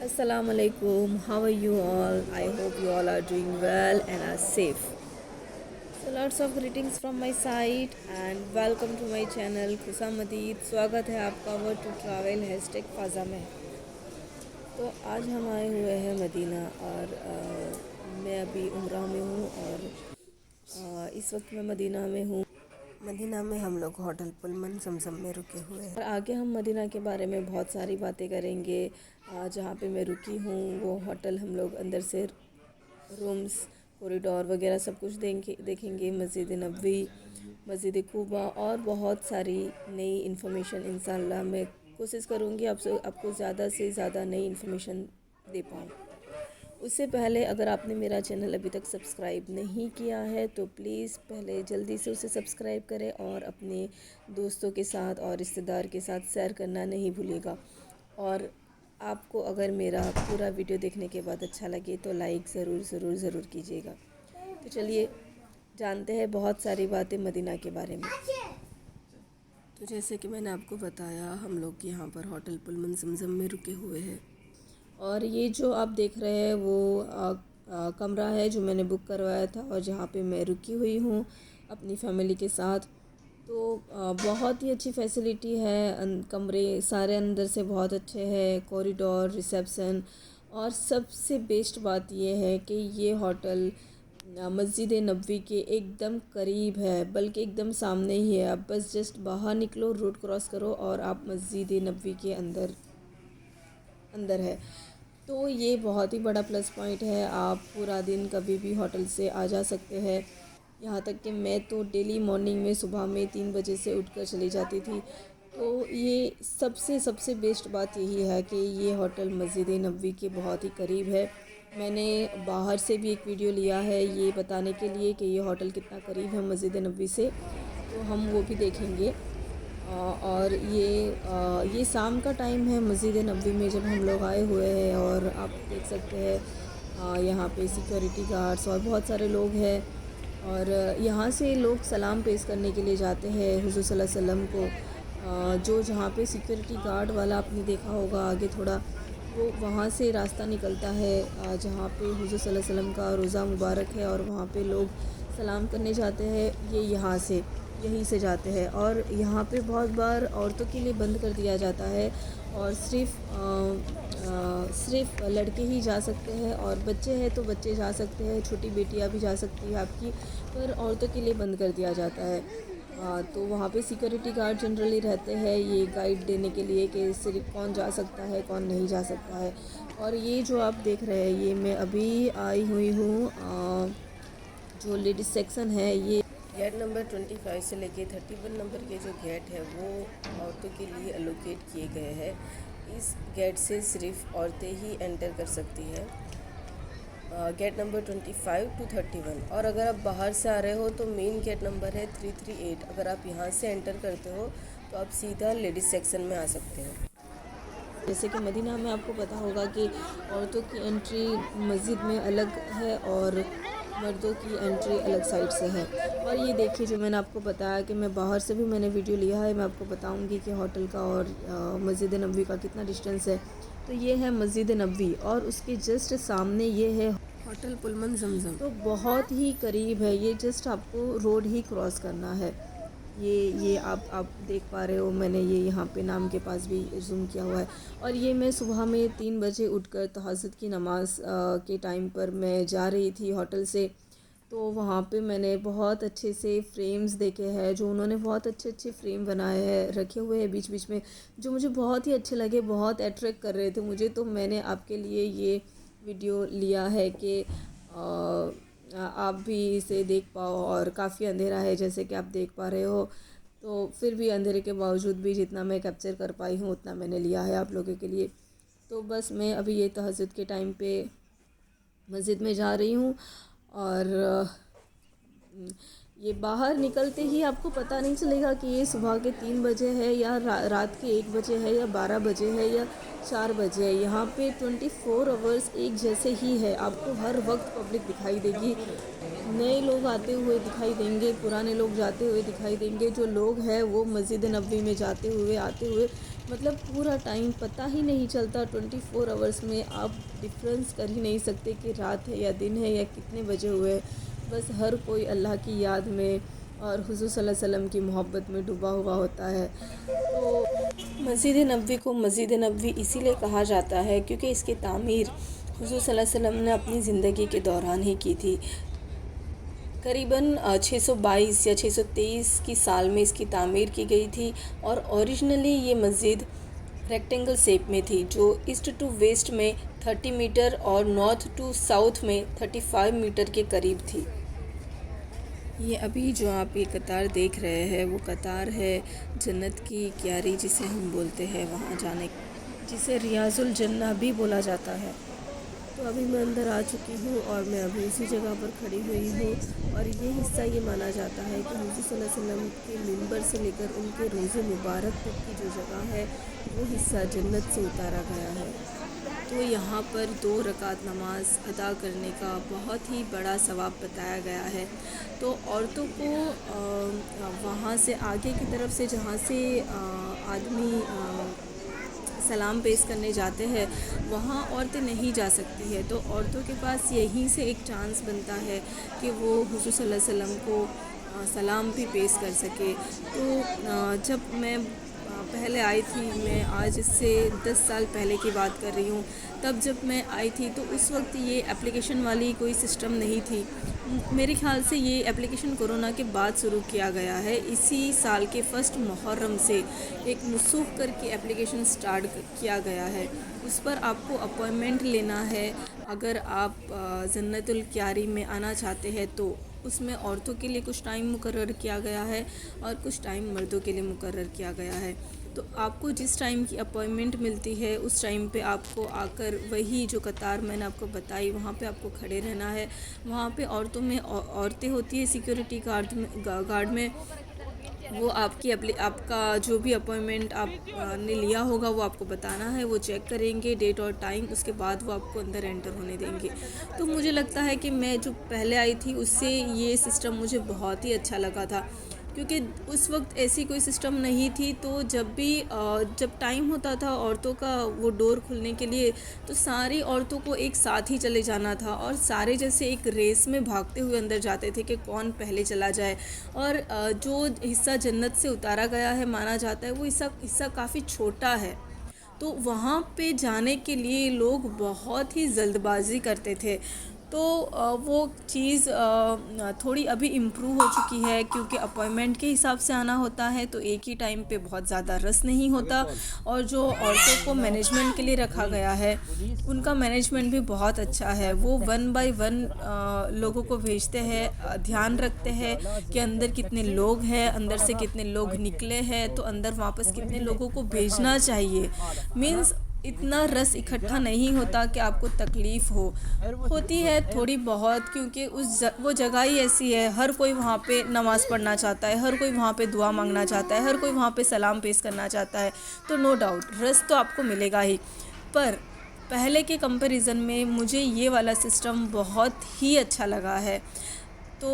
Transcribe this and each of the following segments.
Assalamualaikum. How are you all? I hope you all are doing well and are safe. So lots of greetings from my side and welcome to my channel खुशामदीद। स्वागत है आपका word to travel hashtag फ़ाज़ा में। तो आज हम आए हुए हैं मदीना और मैं अभी उम्रा में हूँ और इस वक्त मैं मदीना में हूँ। मदीना में हम लोग होटल पुलमन समसम में रुके हुए हैं और आगे हम मदीना के बारे में बहुत सारी बातें करेंगे। जहाँ पे मैं रुकी हूँ वो होटल हम लोग अंदर से रूम्स कॉरिडोर वगैरह सब कुछ देखेंगे। मस्जिद नबवी, मस्जिद कुबा और बहुत सारी नई इन्फॉर्मेशन इंशाल्लाह मैं कोशिश करूँगी आपको ज़्यादा से ज़्यादा नई इन्फॉर्मेशन दे पाऊँ। उससे पहले अगर आपने मेरा चैनल अभी तक सब्सक्राइब नहीं किया है तो प्लीज़ पहले जल्दी से उसे सब्सक्राइब करें और अपने दोस्तों के साथ और रिश्तेदार के साथ शेयर करना नहीं भूलिएगा। और आपको अगर मेरा पूरा वीडियो देखने के बाद अच्छा लगे तो लाइक ज़रूर कीजिएगा। तो चलिए जानते हैं बहुत सारी बातें मदीना के बारे में। तो जैसे कि मैंने आपको बताया हम लोग यहाँ पर होटल पुलमन समसम में रुके हुए हैं और ये जो आप देख रहे हैं वो कमरा है जो मैंने बुक करवाया था और जहाँ पे मैं रुकी हुई हूँ अपनी फैमिली के साथ। तो बहुत ही अच्छी फैसिलिटी है, कमरे सारे अंदर से बहुत अच्छे हैं, कॉरिडोर, रिसेप्शन और सबसे बेस्ट बात ये है कि ये होटल मस्जिद नबवी के एकदम करीब है, बल्कि एकदम सामने ही है। आप बस जस्ट बाहर निकलो, रोड क्रॉस करो और आप मस्जिद नबवी के अंदर है। तो ये बहुत ही बड़ा प्लस पॉइंट है। आप पूरा दिन कभी भी होटल से आ जा सकते हैं। यहाँ तक कि मैं तो डेली मॉर्निंग में सुबह में 3 बजे से उठकर चली जाती थी। तो ये सबसे बेस्ट बात यही है कि ये होटल मस्जिद नबवी के बहुत ही करीब है। मैंने बाहर से भी एक वीडियो लिया है ये बताने के लिए कि ये होटल कितना करीब है मस्जिद नबवी से, तो हम वो भी देखेंगे। और ये शाम का टाइम है मस्जिद नबवी में जब हम लोग आए हुए हैं और आप देख सकते हैं यहाँ पे सिक्योरिटी गार्ड्स और बहुत सारे लोग हैं और यहाँ से लोग सलाम पेश करने के लिए जाते हैं हुज़ूर सल्लल्लाहु अलैहि वसल्लम को। जो जहाँ पे सिक्योरिटी गार्ड वाला आपने देखा होगा आगे थोड़ा, वो वहाँ से रास्ता निकलता है जहाँ पे हुज़ूर सल्लल्लाहु अलैहि वसल्लम का रोज़ा मुबारक है और वहाँ पे लोग सलाम करने जाते हैं। ये यहीं से जाते हैं और यहाँ पे बहुत बार औरतों के लिए बंद कर दिया जाता है और सिर्फ लड़के ही जा सकते हैं और बच्चे हैं तो बच्चे जा सकते हैं, छोटी बेटियाँ भी जा सकती है आपकी, पर औरतों के लिए बंद कर दिया जाता है। तो वहाँ पे सिक्योरिटी गार्ड जनरली रहते हैं ये गाइड देने के लिए कि सिर्फ कौन जा सकता है कौन नहीं जा सकता है। और ये जो आप देख रहे हैं ये मैं अभी आई हुई हूँ जो लेडीज़ सेक्शन है। ये गेट नंबर 25 से लेके 31 नंबर के जो गेट है वो औरतों के लिए एलोकेट किए गए हैं। इस गेट से सिर्फ औरतें ही एंटर कर सकती है, गेट नंबर 25 to 31। और अगर आप बाहर से आ रहे हो तो मेन गेट नंबर है 338। अगर आप यहाँ से एंटर करते हो तो आप सीधा लेडीज़ सेक्शन में आ सकते हो। जैसे कि मदीना में आपको पता होगा कि औरतों की एंट्री मस्जिद में अलग है और मर्दों की एंट्री अलग साइड से है। और ये देखिए जो मैंने आपको बताया कि मैं बाहर से भी मैंने वीडियो लिया है, मैं आपको बताऊंगी कि होटल का और मस्जिद नबवी का कितना डिस्टेंस है। तो ये है मस्जिद नबवी और उसके जस्ट सामने ये है होटल पुलमन समसम। तो बहुत ही करीब है, ये जस्ट आपको रोड ही क्रॉस करना है। ये आप देख पा रहे हो, मैंने ये यहाँ पे नाम के पास भी जूम किया हुआ है। और ये मैं सुबह में 3 बजे उठकर तहज्जुद की नमाज़ के टाइम पर मैं जा रही थी होटल से। तो वहाँ पे मैंने बहुत अच्छे से फ्रेम्स देखे हैं, जो उन्होंने बहुत अच्छे फ्रेम बनाए हैं, रखे हुए हैं बीच बीच में, जो मुझे बहुत ही अच्छे लगे, बहुत अट्रैक्ट कर रहे थे मुझे। तो मैंने आपके लिए ये वीडियो लिया है कि आप भी इसे देख पाओ। और काफ़ी अंधेरा है जैसे कि आप देख पा रहे हो, तो फिर भी अंधेरे के बावजूद भी जितना मैं कैप्चर कर पाई हूँ उतना मैंने लिया है आप लोगों के लिए। तो बस मैं अभी ये तहज्जुद के टाइम पे मस्जिद में जा रही हूँ और ये बाहर निकलते ही आपको पता नहीं चलेगा कि ये सुबह के 3 बजे है या रात के 1 बजे है या 12 बजे है या 4 बजे है। यहाँ पे 24 आवर्स एक जैसे ही है, आपको हर वक्त पब्लिक दिखाई देगी। नए लोग आते हुए दिखाई देंगे, पुराने लोग जाते हुए दिखाई देंगे। जो लोग हैं वो मस्जिद नबवी में जाते हुए आते हुए मतलब पूरा टाइम पता ही नहीं चलता। 24 आवर्स में आप डिफरेंस कर ही नहीं सकते कि रात है या दिन है या कितने बजे हुए हैं। बस हर कोई अल्लाह की याद में और हुज़ूर सल्लल्लाहु अलैहि वसल्लम की मोहब्बत में डूबा हुआ होता है। तो मस्जिद नबवी को मस्जिद नबवी इसीलिए कहा जाता है क्योंकि इसकी तामीर हुज़ूर सल्लल्लाहु अलैहि वसल्लम ने अपनी ज़िंदगी के दौरान ही की थी। करीबन 622 या 623 की साल में इसकी तामीर की गई थी और ओरिजिनली ये मस्जिद रेक्टेंगल शेप में थी, जो ईस्ट टू वेस्ट में 30 मीटर और नॉर्थ टू साउथ में 35 मीटर के करीब थी। ये अभी जो आप ये कतार देख रहे हैं वो कतार है जन्नत की क्यारी जिसे हम बोलते हैं, वहाँ जाने, जिसे रियाजुल जन्ना भी बोला जाता है। तो अभी मैं अंदर आ चुकी हूँ और मैं अभी उसी जगह पर खड़ी हुई हूँ और ये हिस्सा ये माना जाता है कि हुज़ूर सल्लल्लाहु अलैहि वसल्लम के मिंबर से लेकर उनके रोज़े मुबारक तक की जो जगह है वो हिस्सा जन्नत से उतारा गया है। तो यहाँ पर 2 रकात नमाज अदा करने का बहुत ही बड़ा सवाब बताया गया है। तो औरतों को वहाँ से आगे की तरफ से जहाँ से आदमी सलाम पेश करने जाते हैं वहाँ औरतें नहीं जा सकती है। तो औरतों के पास यहीं से एक चांस बनता है कि वो हुज़ूर सल्लल्लाहु अलैहि वसल्लम को सलाम भी पेश कर सके। तो जब मैं पहले आई थी, मैं आज इससे 10 साल पहले की बात कर रही हूँ, तब जब मैं आई थी तो उस वक्त ये एप्लीकेशन वाली कोई सिस्टम नहीं थी। मेरे ख़्याल से ये एप्लीकेशन कोरोना के बाद शुरू किया गया है। इसी साल के फर्स्ट मुहर्रम से एक मुसूख करके एप्लीकेशन स्टार्ट किया गया है। उस पर आपको अपॉइंटमेंट लेना है अगर आप जन्नतुल क्यारी में आना चाहते हैं। तो उसमें औरतों के लिए कुछ टाइम मुकर्रर किया गया है और कुछ टाइम मर्दों के लिए मुकर्रर किया गया है। तो आपको जिस टाइम की अपॉइंटमेंट मिलती है उस टाइम पे आपको आकर वही जो कतार मैंने आपको बताई वहाँ पे आपको खड़े रहना है। वहाँ पे औरतों में औरतें होती है सिक्योरिटी गार्ड में, वो आपका जो भी अपॉइंटमेंट आप ने लिया होगा वो आपको बताना है। वो चेक करेंगे डेट और टाइम, उसके बाद वो आपको अंदर एंटर होने देंगे। तो मुझे लगता है कि मैं जो पहले आई थी उससे ये सिस्टम मुझे बहुत ही अच्छा लगा था, क्योंकि उस वक्त ऐसी कोई सिस्टम नहीं थी। तो जब टाइम होता था औरतों का वो डोर खुलने के लिए, तो सारी औरतों को एक साथ ही चले जाना था और सारे जैसे एक रेस में भागते हुए अंदर जाते थे कि कौन पहले चला जाए। और जो हिस्सा जन्नत से उतारा गया है माना जाता है वो हिस्सा काफ़ी छोटा है। तो वहाँ पे जाने के लिए लोग बहुत ही जल्दबाज़ी करते थे। तो वो चीज़ थोड़ी अभी इम्प्रूव हो चुकी है, क्योंकि अपॉइंटमेंट के हिसाब से आना होता है तो एक ही टाइम पे बहुत ज़्यादा रस नहीं होता। और जो औरतों को मैनेजमेंट के लिए रखा गया है उनका मैनेजमेंट भी बहुत अच्छा है। वो 1 बाय 1 लोगों को भेजते हैं, ध्यान रखते हैं कि अंदर कितने लोग हैं, अंदर से कितने लोग निकले हैं, तो अंदर वापस कितने लोगों को भेजना चाहिए। मीन्स इतना रस इकट्ठा नहीं होता कि आपको तकलीफ़ होती है थोड़ी बहुत, क्योंकि वो जगह ही ऐसी है। हर कोई वहाँ पे नमाज़ पढ़ना चाहता है, हर कोई वहाँ पे दुआ मांगना चाहता है, हर कोई वहाँ पे सलाम पेश करना चाहता है। तो नो डाउट रस तो आपको मिलेगा ही। पर पहले के कंपैरिजन में मुझे ये वाला सिस्टम बहुत ही अच्छा लगा है। तो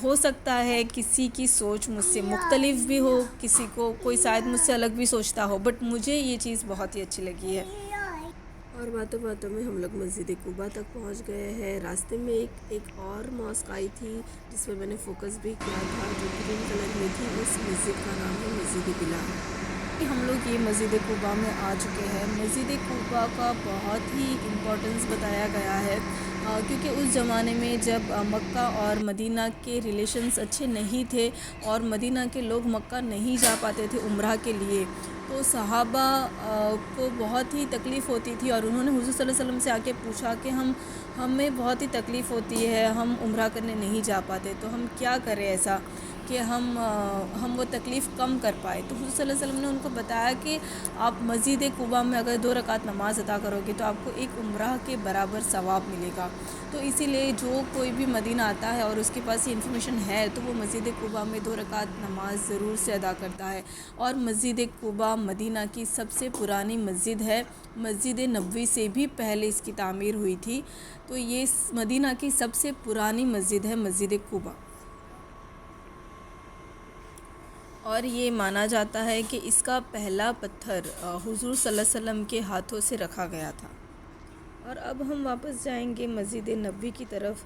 हो सकता है किसी की सोच मुझसे मुख्तलिफ भी हो, किसी को कोई शायद मुझसे अलग भी सोचता हो, बट मुझे ये चीज़ बहुत ही अच्छी लगी है। और बातों बातों में हम लोग मस्जिद कुबा तक पहुंच गए हैं। रास्ते में एक और मॉस्क आई थी जिसमें मैंने फोकस भी किया था, जो ग्रीन कलर में थी। उस मस्जिद का नाम है मस्जिद बिलाल। हम लोग ये मस्जिद कुबा में आ चुके हैं। मस्जिद कुबा का बहुत ही इम्पोर्टेंस बताया गया है, क्योंकि उस ज़माने में जब मक्का और मदीना के रिलेशंस अच्छे नहीं थे और मदीना के लोग मक्का नहीं जा पाते थे उम्रा के लिए, तो सहाबा को बहुत ही तकलीफ़ होती थी। और उन्होंने हुज़ूर सल्लल्लाहु अलैहि वसल्लम से आके पूछा कि हमें बहुत ही तकलीफ़ होती है, हम उम्रा करने नहीं जा पाते, तो हम क्या करें ऐसा कि हम वो तकलीफ़ कम कर पाए। तो हुज़ूर सल्लल्लाहु अलैहि वसल्लम ने उनको बताया कि आप मस्जिद कुबा में अगर 2 रकात नमाज़ अदा करोगे तो आपको एक उम्रा के बराबर सवाब मिलेगा। तो इसीलिए जो कोई भी मदीना आता है और उसके पास ये इन्फॉर्मेशन है तो वो मस्जिद कुबा में 2 रकात नमाज ज़रूर से अदा करता है। और मस्जिद कुबा मदीना की सबसे पुरानी मस्जिद है। मस्जिद नबवी से भी पहले इसकी तामीर हुई थी। तो ये मदीना की सबसे पुरानी मस्जिद है मस्जिद कुबा। और ये माना जाता है कि इसका पहला पत्थर हुज़ूर सल्लल्लाहु अलैहि वसल्लम के हाथों से रखा गया था। और अब हम वापस जाएंगे मस्जिद नबवी की तरफ,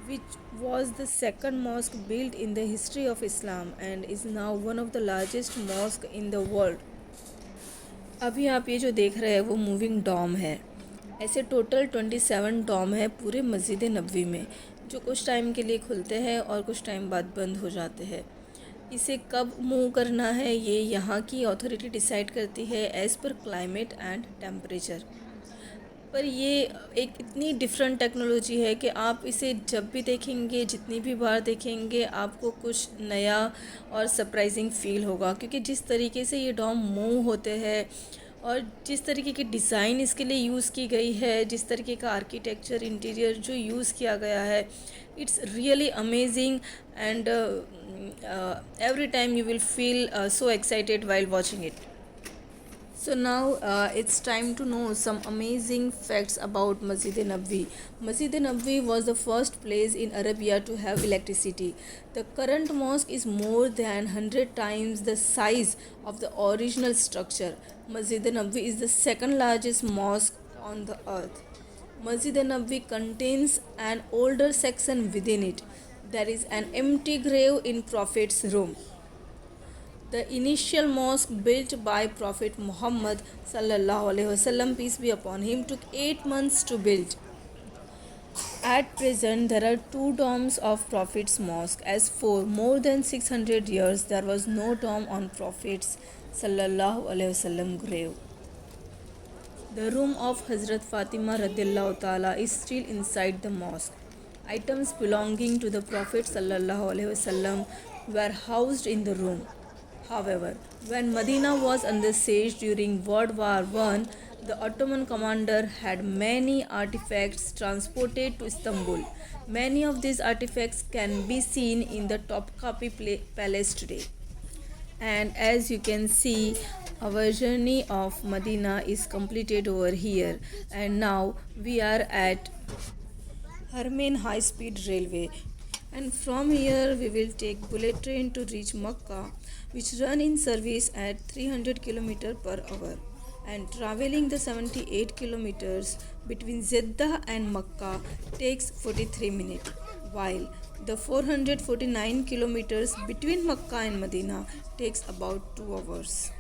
which was the second mosque built in the history of Islam and is now one of the largest mosque in the world. अभी आप ये जो देख रहे हैं वो मूविंग डॉम है। ऐसे टोटल 27 डॉम है पूरे मस्जिद नबवी में, जो कुछ टाइम के लिए खुलते हैं और कुछ टाइम बाद बंद हो जाते हैं। इसे कब मूव करना है ये यहाँ की अथॉरिटी डिसाइड करती है as per climate and temperature. पर ये एक इतनी डिफरेंट टेक्नोलॉजी है कि आप इसे जब भी देखेंगे, जितनी भी बार देखेंगे, आपको कुछ नया और सरप्राइजिंग फ़ील होगा। क्योंकि जिस तरीके से ये डॉम मूव होते हैं और जिस तरीके की डिज़ाइन इसके लिए यूज़ की गई है, जिस तरीके का आर्किटेक्चर इंटीरियर जो यूज़ किया गया है, it's really amazing and every time you will feel so excited while watching it. So now it's time to know some amazing facts about Masjid Nabwi. Masjid Nabwi was the first place in Arabia to have electricity. The current mosque is more than 100 times the size of the original structure. Masjid Nabwi is the second largest mosque on the earth. Masjid Nabwi contains an older section within it. There is an empty grave in Prophet's room. The initial mosque built by Prophet Muhammad sallallahu alaihi wasallam, peace be upon him, took 8 months to build. At present, there are 2 domes of Prophet's mosque, as for more than 600 years there was no dome on Prophet's sallallahu alaihi wasallam grave. The room of Hazrat Fatima radiallahu ta'ala is still inside the mosque. Items belonging to the Prophet sallallahu alaihi wasallam were housed in the room. However, when Medina was under siege during World War I, the Ottoman commander had many artifacts transported to Istanbul. Many of these artifacts can be seen in the Topkapi Palace today. And as you can see, our journey of Medina is completed over here, and now we are at Harmain High Speed Railway, and from here we will take bullet train to reach Makkah, which run in service at 300 km per hour, and traveling the 78 kilometers between Jeddah and Makkah takes 43 minutes, while the 449 kilometers between Makkah and Medina takes about 2 hours.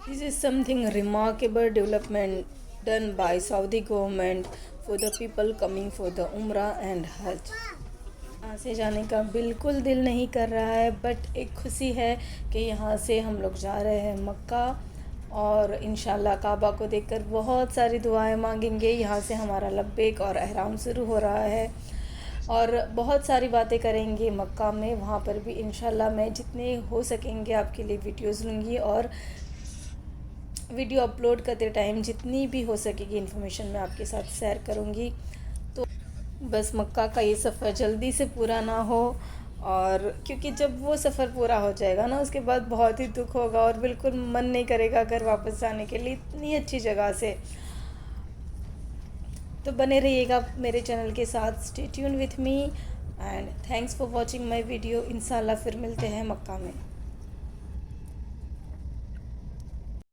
This is something remarkable development done by Saudi government for the people coming for the Umrah and Hajj. यहाँ से जाने का बिल्कुल दिल नहीं कर रहा है, बट एक खुशी है कि यहाँ से हम लोग जा रहे हैं मक्का, और इंशाल्लाह काबा को देखकर बहुत सारी दुआएं मांगेंगे। यहाँ से हमारा लब्बैक और एहराम शुरू हो रहा है, और बहुत सारी बातें करेंगे मक्का में। वहाँ पर भी इंशाल्लाह मैं जितने हो सकेंगे आपके लिए वीडियोज़ लूँगी, और वीडियो अपलोड करते टाइम जितनी भी हो सकेगी इन्फॉर्मेशन मैं आपके साथ शेयर करूँगी। तो बस मक्का का ये सफ़र जल्दी से पूरा ना हो, और क्योंकि जब वो सफ़र पूरा हो जाएगा ना, उसके बाद बहुत ही दुख होगा और बिल्कुल मन नहीं करेगा घर वापस जाने के लिए, इतनी अच्छी जगह से। तो बने रहिएगा मेरे चैनल के साथ, stay tune with me, and thanks for watching my video. इंशाल्लाह फिर मिलते हैं मक्का में।